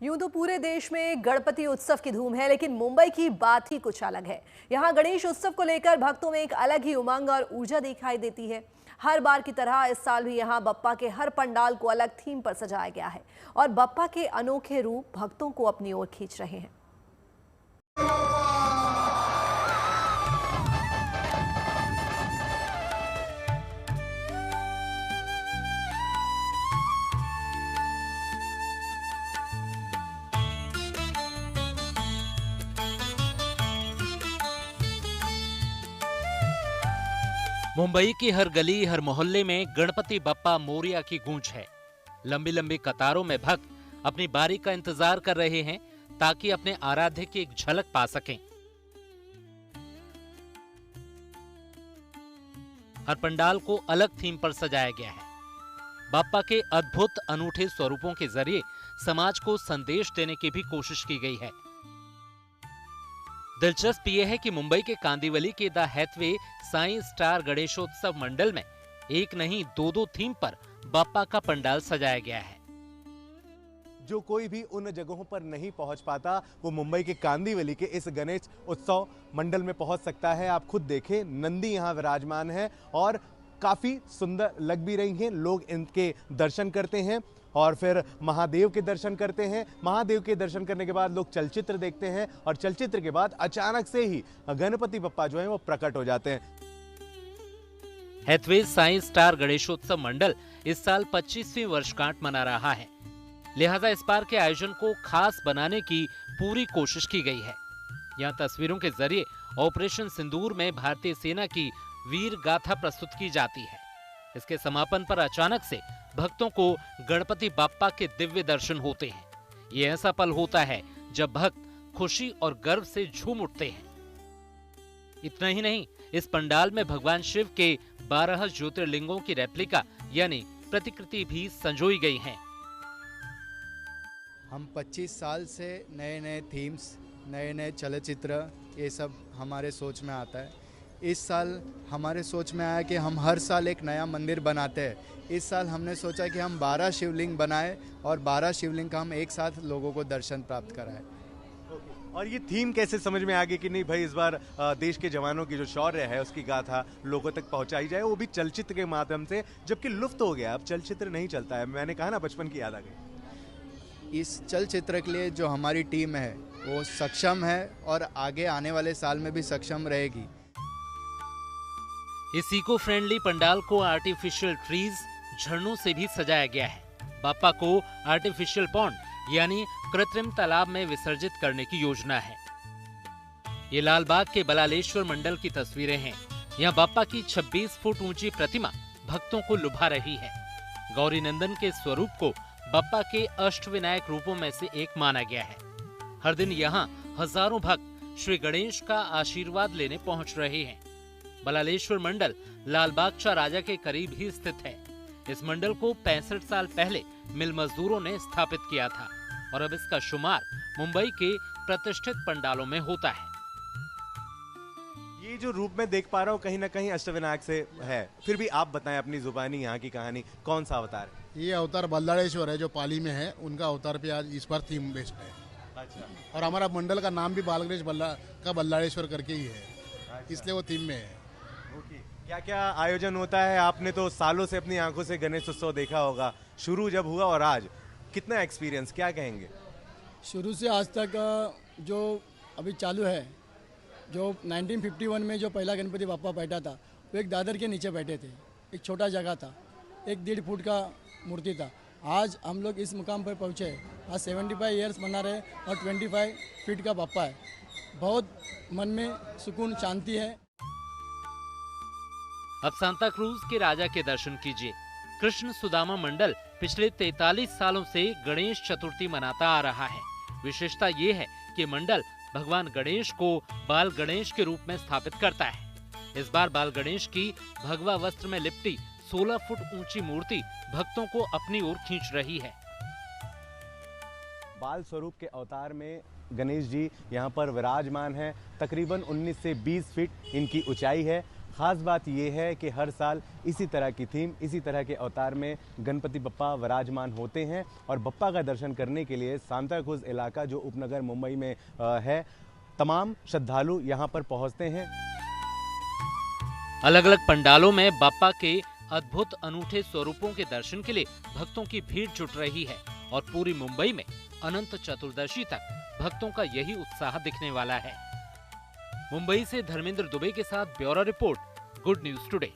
यूं तो पूरे देश में गणपति उत्सव की धूम है, लेकिन मुंबई की बात ही कुछ अलग है। यहाँ गणेश उत्सव को लेकर भक्तों में एक अलग ही उमंग और ऊर्जा दिखाई देती है। हर बार की तरह इस साल भी यहाँ बप्पा के हर पंडाल को अलग थीम पर सजाया गया है और बप्पा के अनोखे रूप भक्तों को अपनी ओर खींच रहे हैं। मुंबई की हर गली हर मोहल्ले में गणपति बप्पा मोरिया की गूंज है। लंबी लंबी कतारों में भक्त अपनी बारी का इंतजार कर रहे हैं ताकि अपने आराध्य की एक झलक पा सकें। हर पंडाल को अलग थीम पर सजाया गया है। बप्पा के अद्भुत अनूठे स्वरूपों के जरिए समाज को संदेश देने की भी कोशिश की गई है। दिलचस्प यह है कि मुंबई के कांदिवली के द हैथवे साई स्टार गणेशोत्सव मंडल में एक नहीं दो थीम पर बप्पा का पंडाल सजाया गया है। जो कोई भी उन जगहों पर नहीं पहुंच पाता वो मुंबई के कांदिवली के इस गणेश उत्सव मंडल में पहुंच सकता है। आप खुद देखें, नंदी यहां विराजमान है और काफी सुंदर लग भी रही हैं। लोग इनके दर्शन करते हैं और फिर महादेव के दर्शन करते हैं। महादेव के दर्शन करने के बाद लोग चलचित्र देखते हैं और चलचित्र के बाद अचानक से ही गणपति बप्पा जो है वो प्रकट हो जाते हैं। हैथवे साई स्टार गणेशोत्सव मंडल इस साल 25वीं वर्षगांठ मना रहा है, लिहाजा इस बार के आयोजन को खास बनाने की पूरी कोशिश की गई है। यहाँ तस्वीरों के जरिए ऑपरेशन सिंदूर में भारतीय सेना की वीर गाथा प्रस्तुत की जाती है। इसके समापन पर अचानक से भक्तों को गणपति बप्पा के दिव्य दर्शन होते हैं। ये ऐसा पल होता है जब भक्त खुशी और गर्व से झूम उठते हैं। इतना ही नहीं, इस पंडाल में भगवान शिव के 12 ज्योतिर्लिंगों की रेप्लिका यानी प्रतिकृति भी संजोई गई हैं। हम 25 साल से नए नए थीम्स, नए नए चलचित्र, ये सब हमारे सोच में आता है। इस साल हमारे सोच में आया कि हम हर साल एक नया मंदिर बनाते हैं। इस साल हमने सोचा कि हम 12 शिवलिंग बनाए और 12 शिवलिंग का हम एक साथ लोगों को दर्शन प्राप्त कराएं। और ये थीम कैसे समझ में आ गई कि नहीं भाई इस बार देश के जवानों की जो शौर्य है उसकी गाथा लोगों तक पहुंचाई जाए, वो भी चलचित्र के माध्यम से, जबकि लुप्त हो गया, अब चलचित्र नहीं चलता है। मैंने कहा ना, बचपन की याद आ गई। इस चलचित्र के लिए जो हमारी टीम है वो सक्षम है और आगे आने वाले साल में भी सक्षम रहेगी। इस इको फ्रेंडली पंडाल को आर्टिफिशियल ट्रीज, झरनों से भी सजाया गया है। बप्पा को आर्टिफिशियल पॉन्ड यानी कृत्रिम तालाब में विसर्जित करने की योजना है। ये लालबाग के बलालेश्वर मंडल की तस्वीरें हैं। यहाँ बप्पा की 26 फुट ऊंची प्रतिमा भक्तों को लुभा रही है। गौरी नंदन के स्वरूप को बप्पा के अष्टविनायक रूपों में से एक माना गया है। हर दिन यहाँ हजारों भक्त श्री गणेश का आशीर्वाद लेने पहुंच रहे हैं। बलालेश्वर मंडल लालबागचा राजा के करीब ही स्थित है। इस मंडल को 65 साल पहले मिल मजदूरों ने स्थापित किया था और अब इसका शुमार मुंबई के प्रतिष्ठित पंडालों में होता है। ये जो रूप में देख पा रहा हूँ कहीं ना कहीं अष्टविनायक से है, फिर भी आप बताएं अपनी जुबानी यहाँ की कहानी, कौन सा अवतार है? ये अवतार बल्लाड़ेश्वर है जो पाली में है, उनका अवतार पे आज इस बार थीम बेस्ड है। अच्छा। और हमारा मंडल का नाम भी बालगणेश बल्लाड़ेश्वर करके ही है। अच्छा। इसलिए वो थीम में है। ओके। क्या क्या आयोजन होता है? आपने तो सालों से अपनी आंखों से गणेश उत्सव देखा होगा, शुरू जब हुआ और आज कितना एक्सपीरियंस, क्या कहेंगे? शुरू से आज तक जो अभी चालू है, जो 1951 में जो पहला गणपति बप्पा बैठा था वो एक दादर के नीचे बैठे थे। एक छोटा जगह था, 1-1.5 फुट का मूर्ति था। आज हम लोग इस मुकाम पर पहुँचे। आज 75 ईयर्स मना रहे और 25 फीट का बप्पा है। बहुत मन में सुकून, शांति है। अब सांता क्रूज के राजा के दर्शन कीजिए। कृष्ण सुदामा मंडल पिछले 43 सालों से गणेश चतुर्थी मनाता आ रहा है। विशेषता ये है कि मंडल भगवान गणेश को बाल गणेश के रूप में स्थापित करता है। इस बार बाल गणेश की भगवा वस्त्र में लिपटी 16 फुट ऊंची मूर्ति भक्तों को अपनी ओर खींच रही है। बाल स्वरूप के अवतार में गणेश जी यहाँ पर विराजमान हैं। तकरीबन 19 से 20 फीट इनकी ऊंचाई है। खास बात यह है कि हर साल इसी तरह की थीम, इसी तरह के अवतार में गणपति बप्पा विराजमान होते हैं और बप्पा का दर्शन करने के लिए सांताक्रूज इलाका जो उपनगर मुंबई में है, तमाम श्रद्धालु यहां पर पहुंचते हैं। अलग अलग पंडालों में बप्पा के अद्भुत अनूठे स्वरूपों के दर्शन के लिए भक्तों की भीड़ जुट रही है और पूरी मुंबई में अनंत चतुर्दशी तक भक्तों का यही उत्साह दिखने वाला है। मुंबई से धर्मेंद्र दुबे के साथ bureau report, good news today.